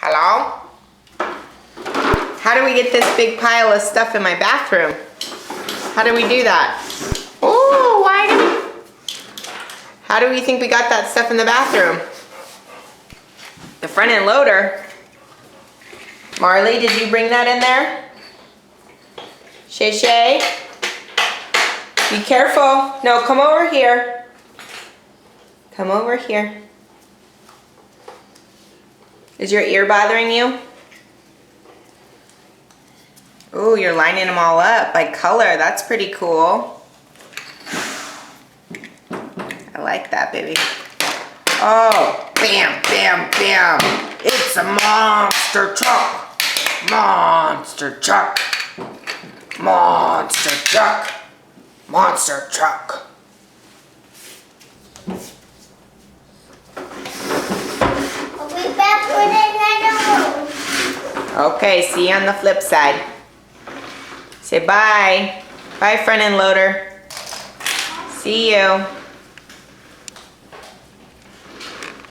Hello? How do we get this big pile of stuff in my bathroom? How do we do that? Oh, how do we think we got that stuff in the bathroom? The front end loader. Marley, did you bring that in there? Shay Shay? Be careful. No, come over here. Come over here. Is your ear bothering you? Oh, you're lining them all up by color. That's pretty cool. I like that, baby. Oh, bam, bam, bam. It's a monster truck. Monster truck. Monster truck. Monster truck. I'll be back when I get home. Okay, see you on the flip side. Say bye. Bye, front end loader. See you.